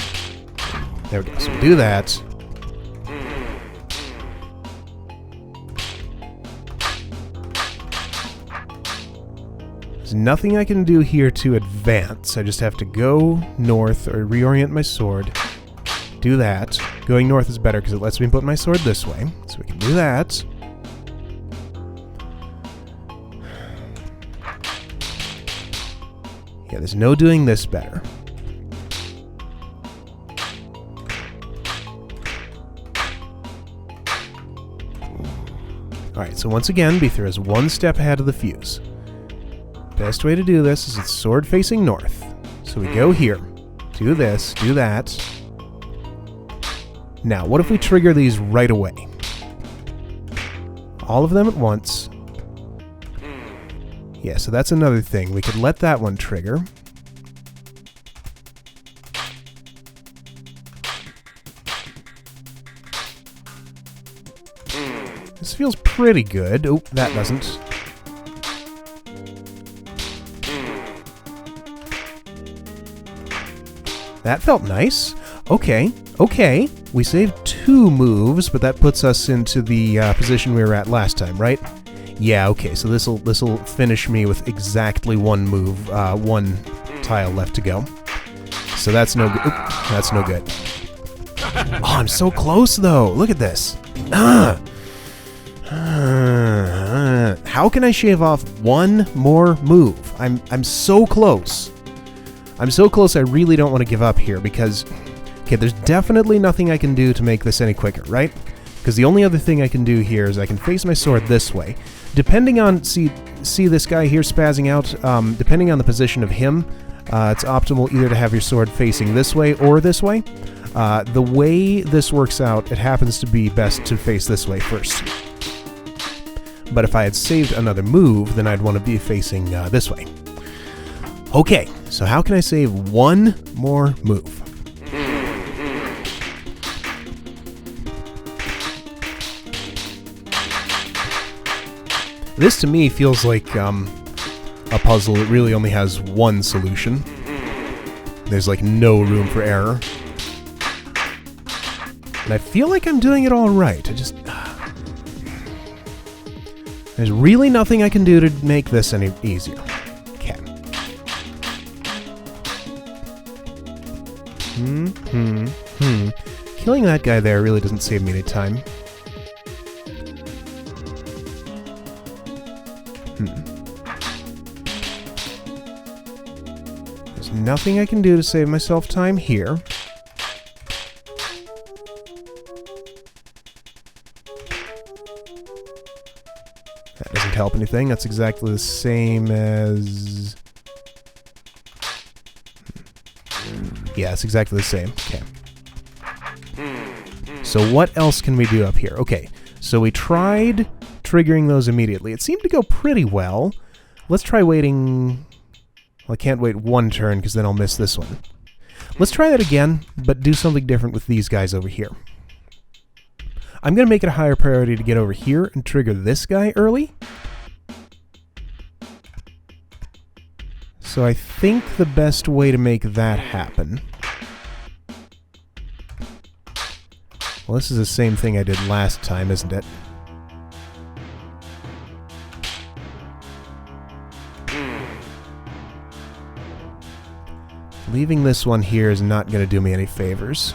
There we go. So we do that. There's nothing I can do here to advance. I just have to go north or reorient my sword. Do that. Going north is better because it lets me put my sword this way. So we can do that. Yeah, there's no doing this better. Alright, so once again, B-throw is 1 step ahead of the fuse. Best way to do this is it's sword facing north. So we go here. Do this, do that. Now, what if we trigger these right away? All of them at once. Yeah, so that's another thing. We could let that one trigger. This feels pretty good. Oh, that doesn't. That felt nice. Okay, okay. We saved 2 moves, but that puts us into the position we were at last time, right? Yeah, okay, so this'll finish me with exactly 1 move, 1 tile left to go. So that's no good. That's no good. Oh, I'm so close, though. Look at this. How can I shave off 1 more move? I'm so close. I'm so close, I really don't want to give up here, because... Okay, there's definitely nothing I can do to make this any quicker, right? Because the only other thing I can do here is I can face my sword this way. Depending on... See this guy here spazzing out? Depending on the position of him, it's optimal either to have your sword facing this way or this way. The way this works out, it happens to be best to face this way first. But if I had saved another move, then I'd want to be facing this way. Okay, so how can I save 1 more move? This to me feels like a puzzle that really only has 1 solution. There's like no room for error. And I feel like I'm doing it all right. I just... There's really nothing I can do to make this any easier. Okay. Killing that guy there really doesn't save me any time. There's nothing I can do to save myself time here. That doesn't help anything. That's exactly the same as... Yeah, it's exactly the same. Okay. So what else can we do up here? Okay, so we tried triggering those immediately. It seemed to go pretty well. Let's try waiting... Well, I can't wait 1 turn because then I'll miss this one. Let's try that again, but do something different with these guys over here. I'm going to make it a higher priority to get over here and trigger this guy early. So I think the best way to make that happen... Well, this is the same thing I did last time, isn't it? Leaving this one here is not going to do me any favors.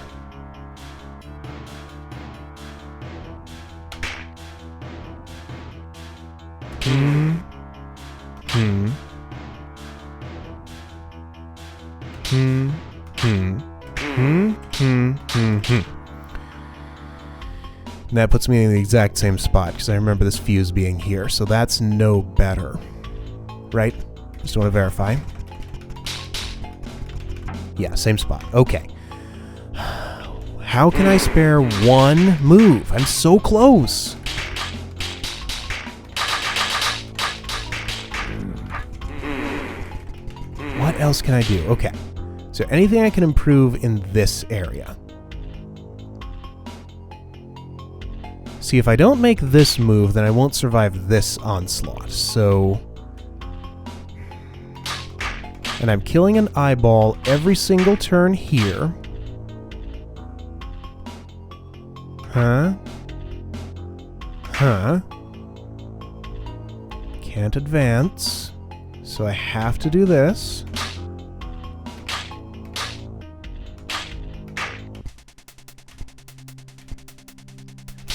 And that puts me in the exact same spot, because I remember this fuse being here, so that's no better. Right? Just want to verify. Yeah, same spot. Okay. How can I spare 1 move? I'm so close! What else can I do? Okay. Is there anything I can improve in this area? See, if I don't make this move, then I won't survive this onslaught, so... And I'm killing an eyeball every single turn here. Huh? Can't advance, so I have to do this.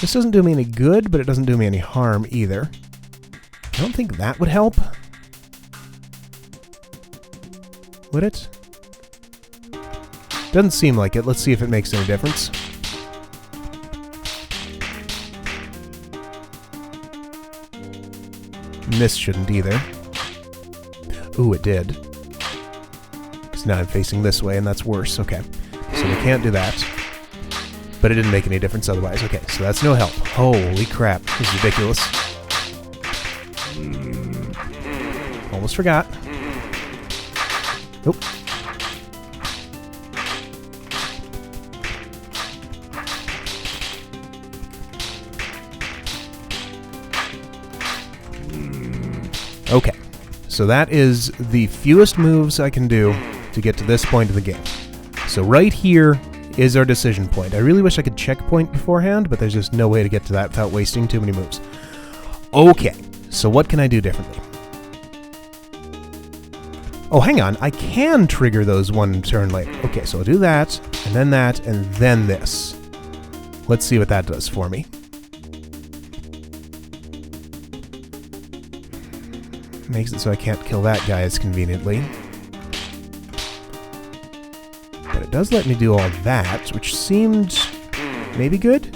This doesn't do me any good, but it doesn't do me any harm either. I don't think that would help. Would it? Doesn't seem like it. Let's see if it makes any difference. And this shouldn't either. Ooh, it did. Because now I'm facing this way, and that's worse. Okay. So we can't do that. But it didn't make any difference otherwise. Okay, so that's no help. Holy crap. This is ridiculous. Almost forgot. Nope. Okay, so that is the fewest moves I can do to get to this point of the game. So right here is our decision point. I really wish I could checkpoint beforehand, but there's just no way to get to that without wasting too many moves. Okay, so what can I do differently? Oh, hang on, I can trigger those one turn later. Okay, so I'll do that, and then this. Let's see what that does for me. Makes it so I can't kill that guy as conveniently. But it does let me do all that, which seemed maybe good.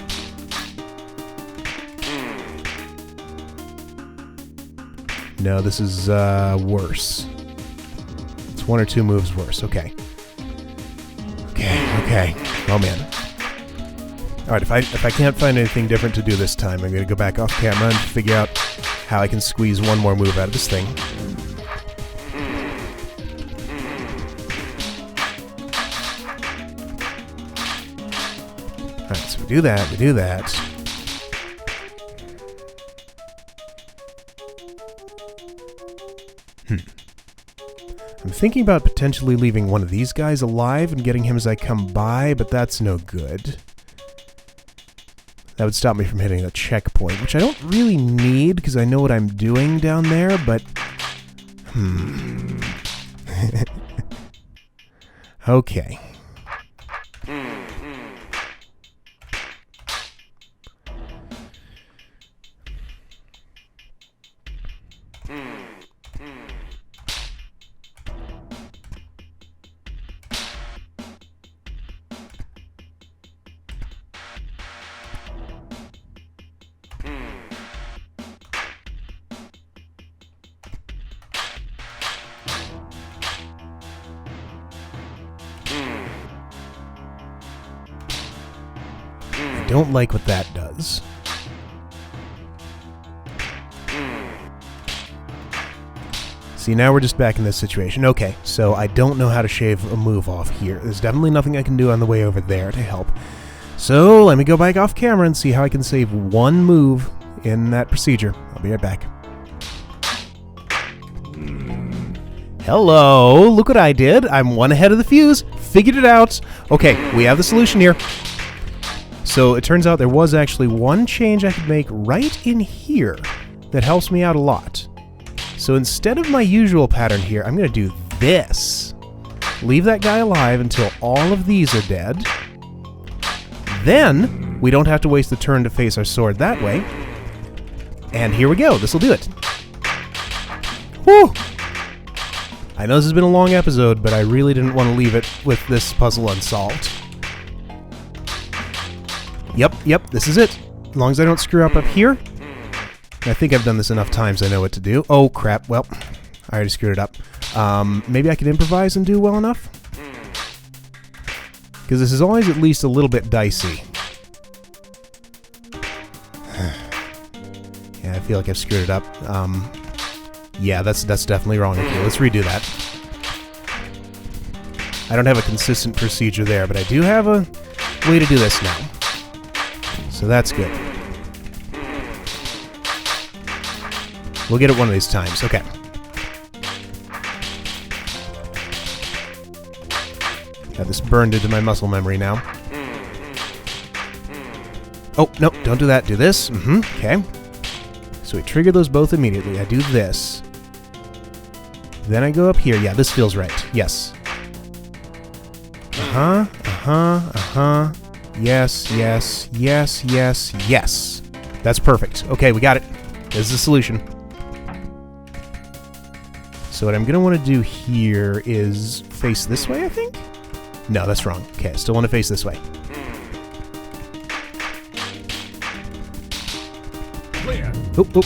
No, this is worse. It's one or two moves worse. Okay. Okay. Oh man. Alright, if I can't find anything different to do this time, I'm going to go back off camera and figure out how I can squeeze one more move out of this thing. Alright, so we do that. I'm thinking about potentially leaving one of these guys alive and getting him as I come by, but that's no good. That would stop me from hitting a checkpoint, which I don't really need because I know what I'm doing down there, but... Okay. I don't like what that does. See, now we're just back in this situation. Okay, so I don't know how to shave a move off here. There's definitely nothing I can do on the way over there to help. So let me go back off camera and see how I can save one move in that procedure. I'll be right back. Hello, look what I did. I'm one ahead of the fuse. Figured it out. Okay, we have the solution here. So it turns out there was actually one change I could make right in here that helps me out a lot. So instead of my usual pattern here, I'm going to do this. Leave that guy alive until all of these are dead. Then we don't have to waste the turn to face our sword that way. And here we go. This will do it. Woo! I know this has been a long episode, but I really didn't want to leave it with this puzzle unsolved. Yep, this is it. As long as I don't screw up here. I think I've done this enough times I know what to do. Oh, crap. Well, I already screwed it up. Maybe I could improvise and do well enough? Because this is always at least a little bit dicey. Yeah, I feel like I've screwed it up. Yeah, that's definitely wrong. Okay, let's redo that. I don't have a consistent procedure there, but I do have a way to do this now. So that's good. We'll get it one of these times. Okay. Got this burned into my muscle memory now. Oh, no, don't do that. Do this. Okay. So we trigger those both immediately. I do this. Then I go up here. Yeah, this feels right. Yes. Yes. That's perfect. Okay, we got it. This is the solution. So what I'm going to want to do here is face this way, I think? No, that's wrong. Okay, I still want to face this way. Clear. Oop.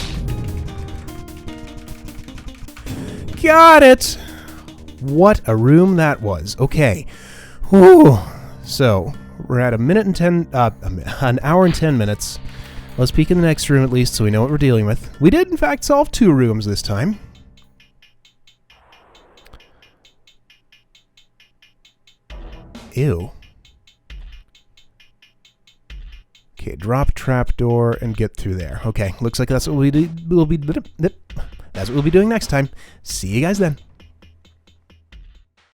Got it! What a room that was. Okay. Whew. So, We're at an hour and 10 minutes. Let's peek in the next room at least so we know what we're dealing with. We did, in fact, solve 2 rooms this time. Ew. Okay, drop trapdoor and get through there. Okay, looks like that's what we'll be doing next time. See you guys then.